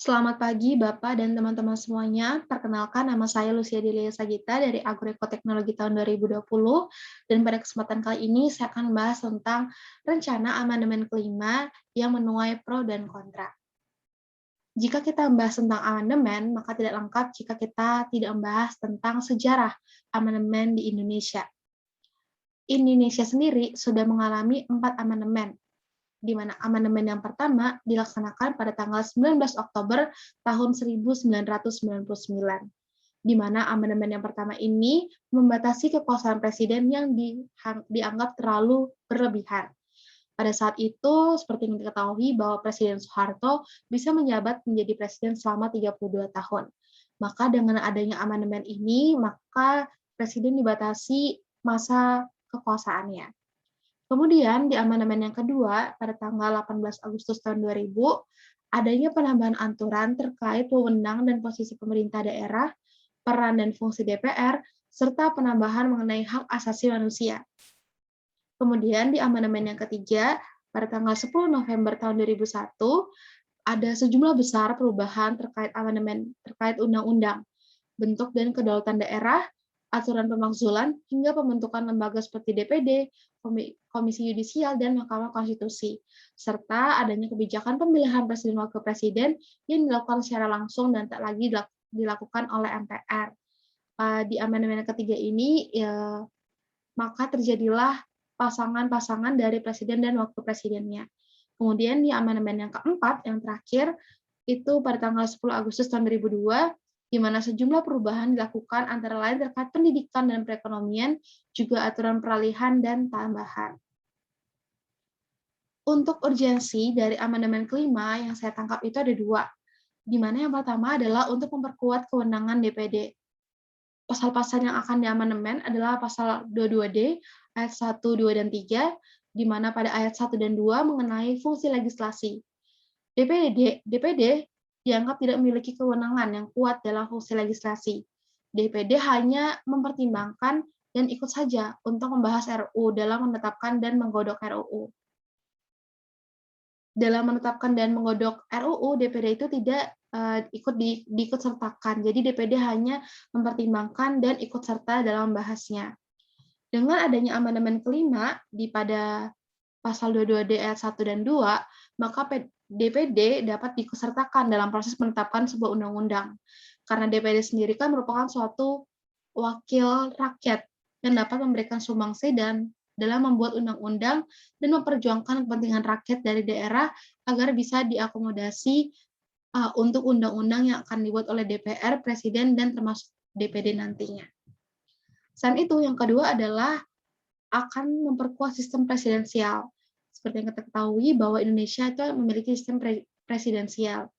Selamat pagi Bapak dan teman-teman semuanya. Perkenalkan nama saya Lucia Delia Sagita dari Agreko Teknologi tahun 2020 dan pada kesempatan kali ini saya akan membahas tentang rencana amandemen kelima yang menuai pro dan kontra. Jika kita membahas tentang amandemen, maka tidak lengkap jika kita tidak membahas tentang sejarah amandemen di Indonesia. Indonesia sendiri sudah mengalami 4 amandemen, di mana amandemen yang pertama dilaksanakan pada tanggal 19 Oktober tahun 1999, di mana amandemen yang pertama ini membatasi kekuasaan presiden yang dianggap terlalu berlebihan. Pada saat itu, seperti yang diketahui bahwa Presiden Soeharto bisa menjabat menjadi presiden selama 32 tahun. Maka dengan adanya amandemen ini, maka presiden dibatasi masa kekuasaannya. Kemudian di amandemen yang kedua, pada tanggal 18 Agustus tahun 2000, adanya penambahan aturan terkait wewenang dan posisi pemerintah daerah, peran dan fungsi DPR, serta penambahan mengenai hak asasi manusia. Kemudian di amandemen yang ketiga, pada tanggal 10 November tahun 2001, ada sejumlah besar perubahan terkait amandemen terkait undang-undang, bentuk dan kedaulatan daerah, aturan pemakzulan, hingga pembentukan lembaga seperti DPD, Komisi Yudisial, dan Mahkamah Konstitusi, serta adanya kebijakan pemilihan presiden wakil presiden yang dilakukan secara langsung dan tak lagi dilakukan oleh MPR. Di amandemen yang ketiga ini, ya, maka terjadilah pasangan-pasangan dari presiden dan wakil presidennya. Kemudian di amandemen yang keempat, yang terakhir, itu pada tanggal 10 Agustus tahun 2002, di mana sejumlah perubahan dilakukan antara lain terkait pendidikan dan perekonomian, juga aturan peralihan dan tambahan. Untuk urgensi dari amandemen kelima yang saya tangkap itu ada dua, di mana yang pertama adalah untuk memperkuat kewenangan DPD. Pasal-pasal yang akan diamandemen adalah pasal 22D, ayat 1, 2, dan 3, di mana pada ayat 1 dan 2 mengenai fungsi legislasi. DPD dianggap tidak memiliki kewenangan yang kuat dalam fungsi legislasi. DPD hanya mempertimbangkan dan ikut saja untuk membahas RUU dalam menetapkan dan menggodok RUU. Dalam menetapkan dan menggodok RUU, DPD itu tidak diikut sertakan. Jadi DPD hanya mempertimbangkan dan ikut serta dalam membahasnya. Dengan adanya amandemen kelima pada pasal 22D ayat 1 dan 2, maka DPD dapat diikutsertakan dalam proses menetapkan sebuah undang-undang. Karena DPD sendiri kan merupakan suatu wakil rakyat yang dapat memberikan sumbangsi dan dalam membuat undang-undang dan memperjuangkan kepentingan rakyat dari daerah agar bisa diakomodasi untuk undang-undang yang akan dibuat oleh DPR, Presiden, dan termasuk DPD nantinya. Selain itu, yang kedua adalah akan memperkuat sistem presidensial. Seperti yang kita ketahui bahwa Indonesia itu memiliki sistem presidensial.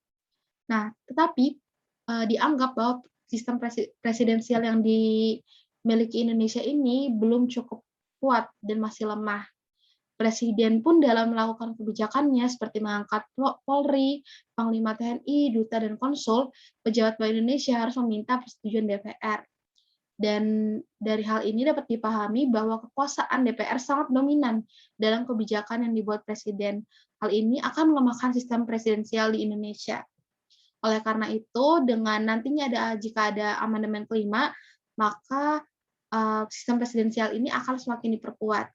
Nah, tetapi dianggap bahwa sistem presidensial yang dimiliki Indonesia ini belum cukup kuat dan masih lemah. Presiden pun dalam melakukan kebijakannya seperti mengangkat Polri, Panglima TNI, Duta, dan Konsul, pejabat Bank Indonesia harus meminta persetujuan DPR. Dan dari hal ini dapat dipahami bahwa kekuasaan DPR sangat dominan dalam kebijakan yang dibuat Presiden. Hal ini akan melemahkan sistem presidensial di Indonesia. Oleh karena itu, dengan nantinya jika ada amandemen kelima, maka sistem presidensial ini akan semakin diperkuat.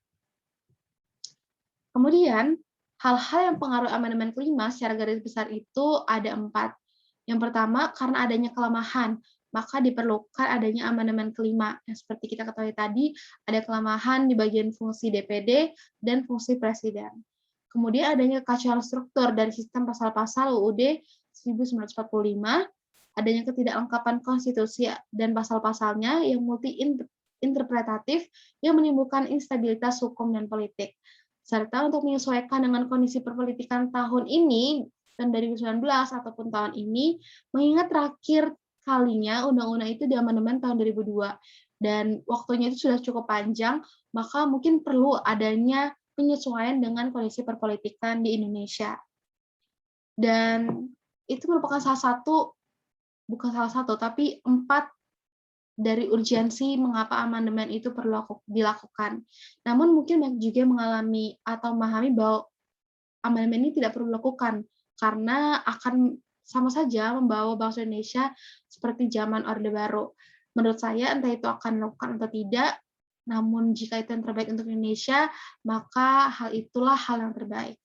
Kemudian, hal-hal yang pengaruh amandemen kelima secara garis besar itu ada 4. Yang pertama, karena adanya kelemahan, maka diperlukan adanya amandemen kelima. Yang seperti kita ketahui tadi, ada kelemahan di bagian fungsi DPD dan fungsi presiden. Kemudian adanya kekacauan struktur dari sistem pasal-pasal UUD 1945, adanya ketidaklengkapan konstitusi dan pasal-pasalnya yang multi-interpretatif yang menimbulkan instabilitas hukum dan politik. Serta untuk menyesuaikan dengan kondisi perpolitikan tahun ini, tahun 2019 ataupun tahun ini, mengingat terakhir kalinya undang-undang itu diamandemen tahun 2002, dan waktunya itu sudah cukup panjang, maka mungkin perlu adanya penyesuaian dengan kondisi perpolitikan di Indonesia. Dan itu merupakan bukan salah satu, tapi 4 dari urgensi mengapa amandemen itu perlu dilakukan. Namun mungkin banyak juga mengalami atau memahami bahwa amandemen ini tidak perlu dilakukan karena akan sama saja membawa bangsa Indonesia seperti zaman Orde Baru. Menurut saya entah itu akan dilakukan atau tidak, namun jika itu yang terbaik untuk Indonesia, maka hal itulah hal yang terbaik.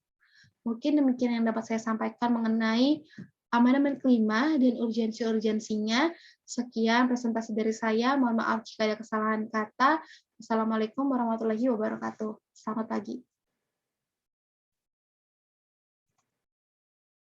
Mungkin demikian yang dapat saya sampaikan mengenai amandemen kelima dan urgensi-urgensinya. Sekian presentasi dari saya. Mohon maaf jika ada kesalahan kata. Wassalamualaikum warahmatullahi wabarakatuh. Selamat pagi.